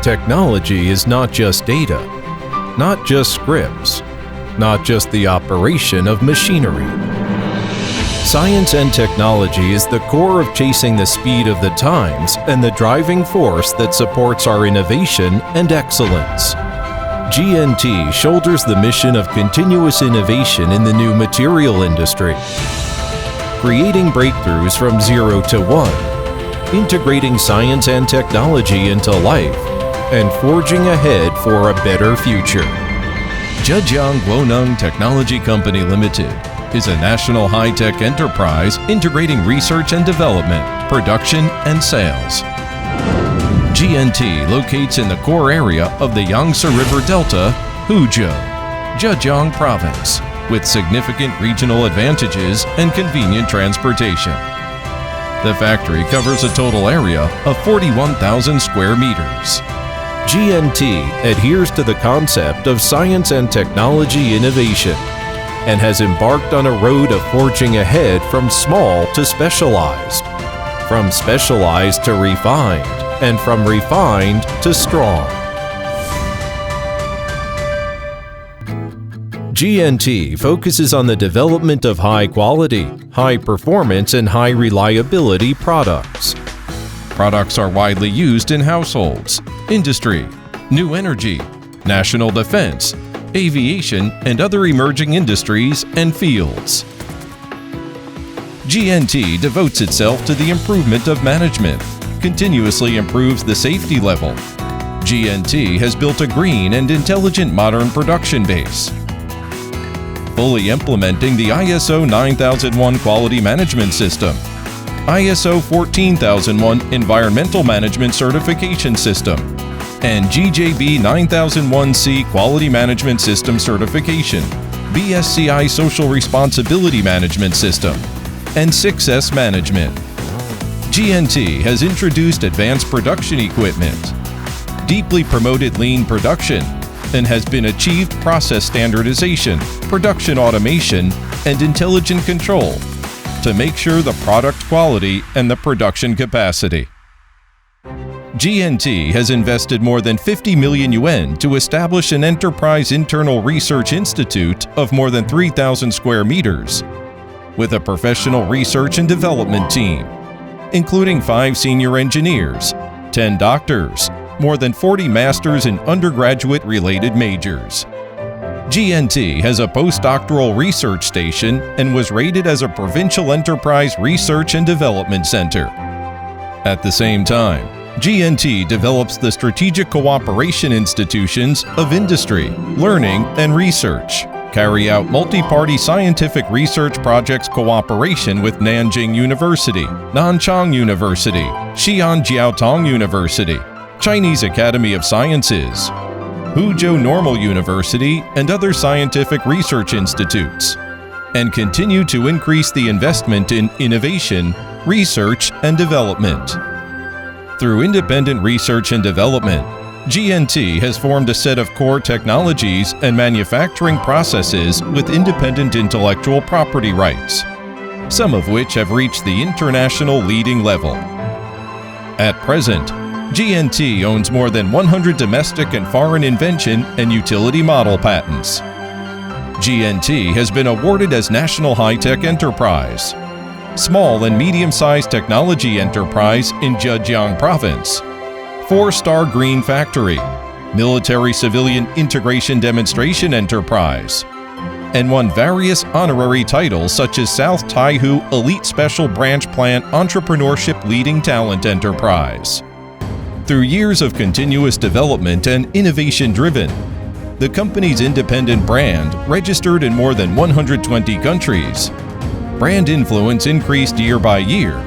Technology is not just data, not just scripts, not just the operation of machinery. Science and technology is the core of chasing the speed of the times and the driving force that supports our innovation and excellence. GNT shoulders the mission of continuous innovation in the new material industry, creating breakthroughs from 0 to 1, integrating science and technology into life, and forging ahead for a better future. Zhejiang Guoneng Technology Company Limited is a national high-tech enterprise integrating research and development, production, and sales. GNT locates in the core area of the Yangtze River Delta, Huzhou, Zhejiang Province, with significant regional advantages and convenient transportation. The factory covers a total area of 41,000 square meters. GNT adheres to the concept of science and technology innovation and has embarked on a road of forging ahead from small to specialized, from specialized to refined, and from refined to strong. GNT focuses on the development of high quality, high performance, and high reliability products. Products are widely used in households, industry, new energy, national defense, aviation, and other emerging industries and fields. GNT devotes itself to the improvement of management, continuously improves the safety level. GNT has built a green and intelligent modern production base, fully implementing the ISO 9001 Quality Management System, ISO 14001 Environmental Management Certification System, and GJB 9001C Quality Management System Certification, BSCI Social Responsibility Management System, and 6S Management. GNT has introduced advanced production equipment, deeply promoted lean production, and has been achieved process standardization, production automation, and intelligent control to make sure the product quality and the production capacity. GNT has invested more than 50 million yuan to establish an enterprise internal research institute of more than 3,000 square meters, with a professional research and development team, including 5 senior engineers, 10 doctors, more than 40 masters in undergraduate-related majors. GNT has a postdoctoral research station and was rated as a Provincial Enterprise Research and Development Center. At the same time, GNT develops the strategic cooperation institutions of industry, learning, and research, carry out multi-party scientific research projects cooperation with Nanjing University, Nanchang University, Xi'an Jiaotong University, Chinese Academy of Sciences, Huzhou Normal University, and other scientific research institutes, and continue to increase the investment in innovation, research, and development. Through independent research and development, GNT has formed a set of core technologies and manufacturing processes with independent intellectual property rights, some of which have reached the international leading level. At present, GNT owns more than 100 domestic and foreign invention and utility model patents. GNT has been awarded as National High-Tech Enterprise, Small and Medium-Sized Technology Enterprise in Zhejiang Province, 4-Star Green Factory, Military-Civilian Integration Demonstration Enterprise, and won various honorary titles such as South Taihu Elite Special Branch Plant Entrepreneurship Leading Talent Enterprise. Through years of continuous development and innovation-driven, the company's independent brand registered in more than 120 countries. Brand influence increased year by year,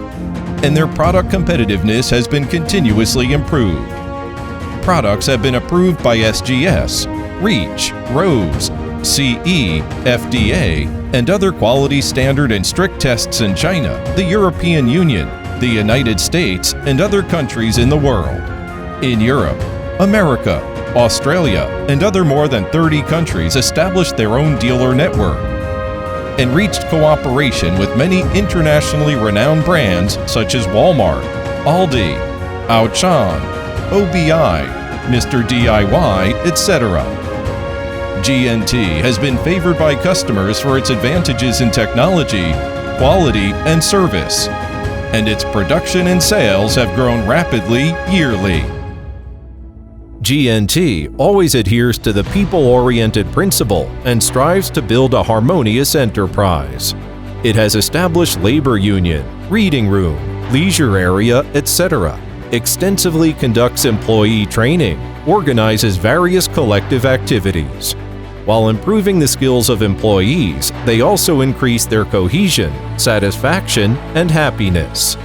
and their product competitiveness has been continuously improved. Products have been approved by SGS, REACH, ROSE, CE, FDA, and other quality standard and strict tests in China, the European Union, the United States, and other countries in the world. In Europe, America, Australia, and other more than 30 countries established their own dealer network and reached cooperation with many internationally renowned brands such as Walmart, Aldi, Auchan, OBI, Mr. DIY, etc. GNT has been favored by customers for its advantages in technology, quality, and service, and its production and sales have grown rapidly yearly. GNT always adheres to the people-oriented principle and strives to build a harmonious enterprise. It has established labor union, reading room, leisure area, etc., extensively conducts employee training, organizes various collective activities. While improving the skills of employees, they also increase their cohesion, satisfaction, and happiness.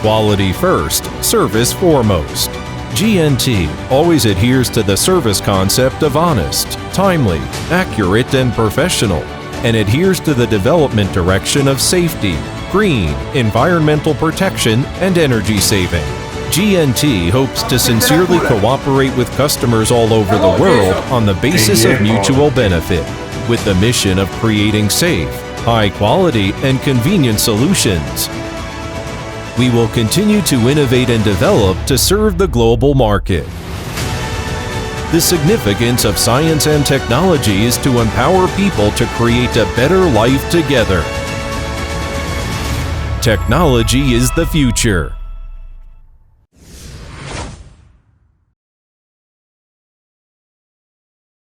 Quality first, service foremost. GNT always adheres to the service concept of honest, timely, accurate, and professional, and adheres to the development direction of safety, green, environmental protection, and energy saving. GNT hopes to sincerely cooperate with customers all over the world on the basis of mutual benefit, with the mission of creating safe, high-quality, and convenient solutions. We will continue to innovate and develop to serve the global market. The significance of science and technology is to empower people to create a better life together. Technology is the future.